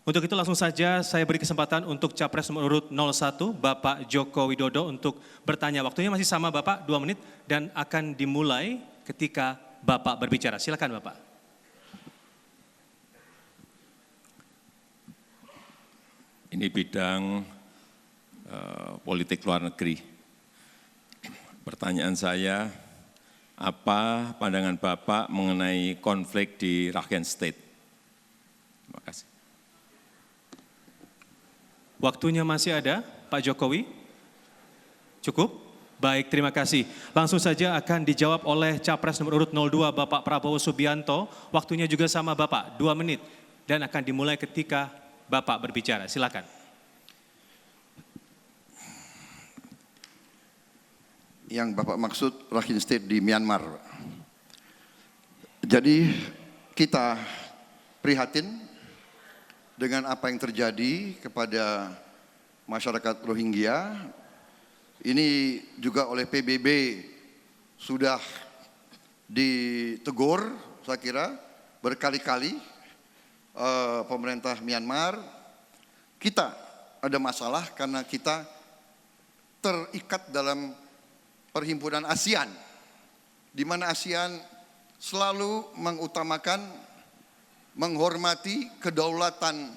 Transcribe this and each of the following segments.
Untuk itu langsung saja saya beri kesempatan untuk Capres nomor urut 01, Bapak Joko Widodo untuk bertanya. Waktunya masih sama Bapak, 2 menit dan akan dimulai ketika Bapak berbicara. Silakan Bapak. Ini bidang politik luar negeri. Pertanyaan saya, apa pandangan Bapak mengenai konflik di Rakhine State? Terima kasih. Waktunya masih ada, Pak Jokowi? Cukup? Baik, terima kasih. Langsung saja akan dijawab oleh Capres nomor urut 02, Bapak Prabowo Subianto. Waktunya juga sama Bapak, 2 menit. Dan akan dimulai ketika Bapak berbicara. Silakan. Yang Bapak maksud Rakhine State di Myanmar. Jadi kita prihatin dengan apa yang terjadi kepada masyarakat Rohingya. Ini juga oleh PBB sudah ditegur, saya kira, berkali-kali pemerintah Myanmar. Kita ada masalah karena kita terikat dalam perhimpunan ASEAN, di mana ASEAN selalu mengutamakan menghormati kedaulatan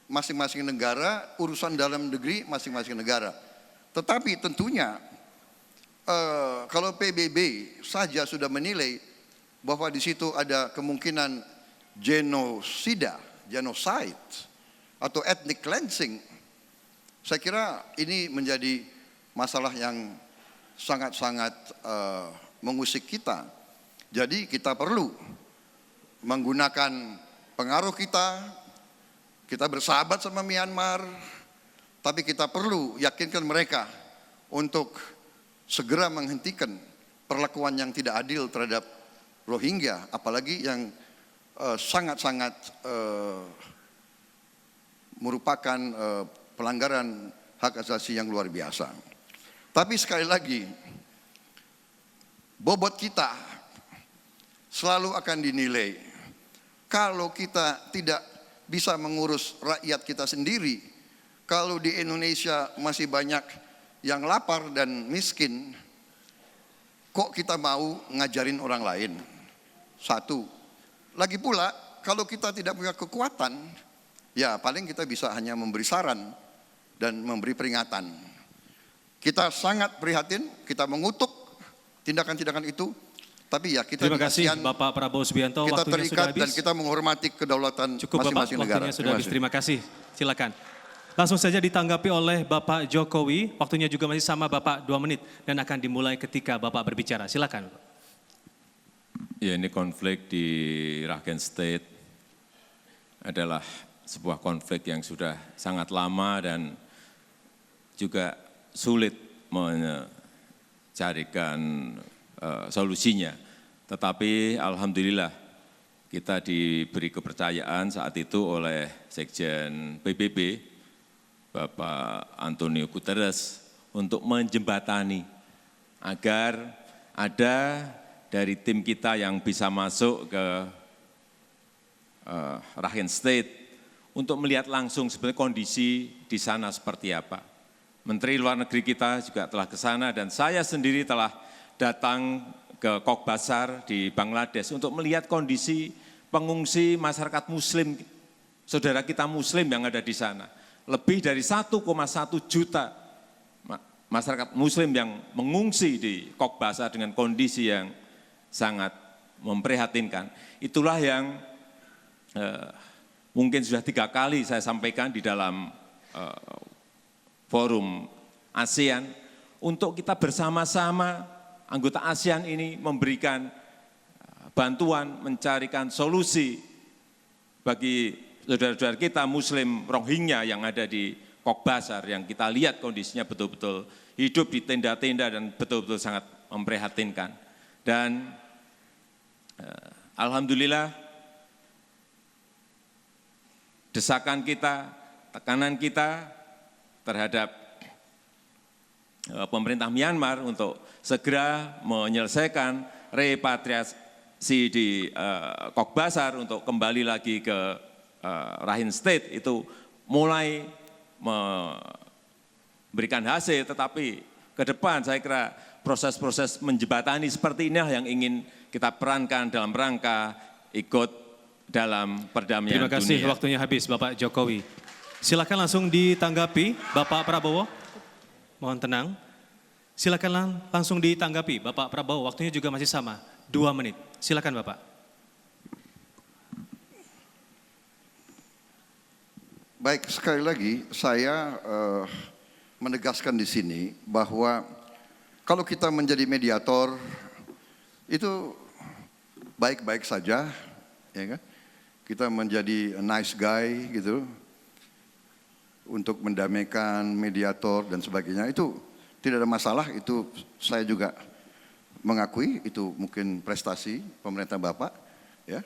masing-masing negara, urusan dalam negeri masing-masing negara. Tetapi tentunya kalau PBB saja sudah menilai bahwa di situ ada kemungkinan genosida, genocide atau ethnic cleansing, saya kira ini menjadi masalah yang sangat-sangat mengusik kita. Jadi kita perlu menggunakan pengaruh kita bersahabat sama Myanmar, tapi kita perlu yakinkan mereka untuk segera menghentikan perlakuan yang tidak adil terhadap Rohingya, apalagi yang sangat-sangat merupakan pelanggaran hak asasi yang luar biasa. Tapi sekali lagi, bobot kita selalu akan dinilai. Kalau kita tidak bisa mengurus rakyat kita sendiri, kalau di Indonesia masih banyak yang lapar dan miskin, kok kita mau ngajarin orang lain? Satu. Lagi pula, kalau kita tidak punya kekuatan, ya paling kita bisa hanya memberi saran dan memberi peringatan. Kita sangat prihatin, kita mengutuk tindakan-tindakan itu. Tapi ya kita terima kasih Bapak Prabowo Subianto, kita waktunya terikat sudah habis. Dan kita menghormati kedaulatan masing-masing negara. Waktunya sudah habis, terima kasih. Silakan. Langsung saja ditanggapi oleh Bapak Jokowi, waktunya juga masih sama Bapak, 2 menit. Dan akan dimulai ketika Bapak berbicara, silakan. Ya, ini konflik di Rakhine State adalah sebuah konflik yang sudah sangat lama dan juga sulit mencarikan solusinya. Tetapi alhamdulillah kita diberi kepercayaan saat itu oleh Sekjen PBB, Bapak Antonio Guterres, untuk menjembatani agar ada dari tim kita yang bisa masuk ke Rakhine State untuk melihat langsung sebenarnya kondisi di sana seperti apa. Menteri Luar Negeri kita juga telah ke sana dan saya sendiri telah datang ke Cox's Bazar di Bangladesh untuk melihat kondisi pengungsi masyarakat Muslim, saudara kita Muslim yang ada di sana. Lebih dari 1,1 juta masyarakat Muslim yang mengungsi di Cox's Bazar dengan kondisi yang sangat memprihatinkan. Itulah yang mungkin sudah 3 kali saya sampaikan di dalam forum ASEAN untuk kita bersama-sama anggota ASEAN ini memberikan bantuan, mencarikan solusi bagi saudara-saudara kita Muslim Rohingya yang ada di Cox's Bazar, yang kita lihat kondisinya betul-betul hidup di tenda-tenda dan betul-betul sangat memprihatinkan. Dan alhamdulillah desakan kita, tekanan kita terhadap pemerintah Myanmar untuk segera menyelesaikan repatriasi di Cox's Bazar untuk kembali lagi ke Rakhine State itu mulai memberikan hasil, tetapi ke depan saya kira proses-proses menjembatani seperti inilah yang ingin kita perankan dalam rangka ikut dalam perdamaian Terima kasih, dunia. waktunya habis Bapak Jokowi. Silakan langsung ditanggapi Bapak Prabowo. Mohon tenang. Silakan langsung ditanggapi Bapak Prabowo, waktunya juga masih sama, 2 menit. Silakan Bapak. Baik, sekali lagi saya menegaskan di sini bahwa kalau kita menjadi mediator itu baik-baik saja, ya kan? Kita menjadi a nice guy gitu untuk mendamaikan, mediator dan sebagainya, itu tidak ada masalah. Itu saya juga mengakui itu mungkin prestasi pemerintah Bapak, ya.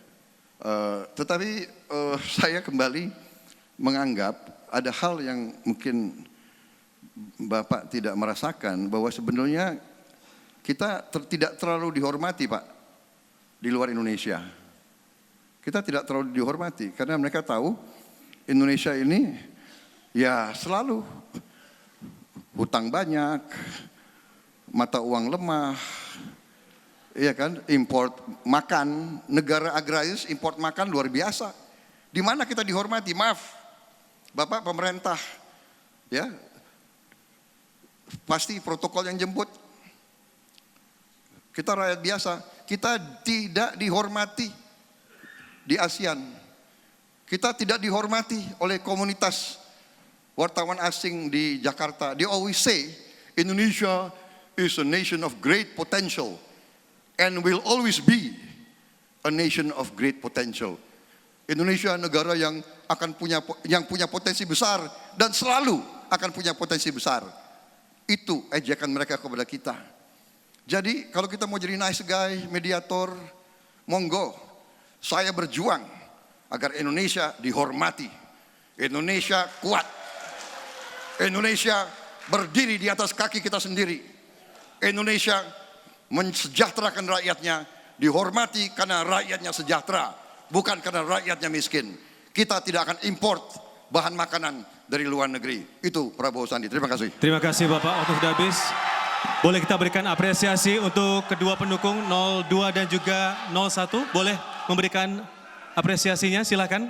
Tetapi saya kembali menganggap ada hal yang mungkin Bapak tidak merasakan, bahwa sebenarnya kita tidak terlalu dihormati, Pak, di luar Indonesia. Kita tidak terlalu dihormati karena mereka tahu Indonesia ini ya selalu hutang banyak, mata uang lemah, iya kan, import makan, negara agraris import makan luar biasa. Di mana kita dihormati? Maaf, Bapak pemerintah, ya, pasti protokol yang jemput. Kita rakyat biasa, kita tidak dihormati di ASEAN. Kita tidak dihormati oleh komunitas wartawan asing di Jakarta. They always say Indonesia is a nation of great potential and will always be a nation of great potential. Indonesia negara yang akan punya potensi besar dan selalu akan punya potensi besar. Itu ejekan mereka kepada kita. Jadi kalau kita mau jadi nice guy, mediator, monggo. Saya berjuang agar Indonesia dihormati. Indonesia kuat. Indonesia berdiri di atas kaki kita sendiri. Indonesia mensejahterakan rakyatnya, dihormati karena rakyatnya sejahtera, bukan karena rakyatnya miskin. Kita tidak akan import bahan makanan dari luar negeri. Itu Prabowo Sandi. Terima kasih. Terima kasih Bapak, waktu sudah habis. Boleh kita berikan apresiasi untuk kedua pendukung 02 dan juga 01. Boleh memberikan apresiasinya, silakan.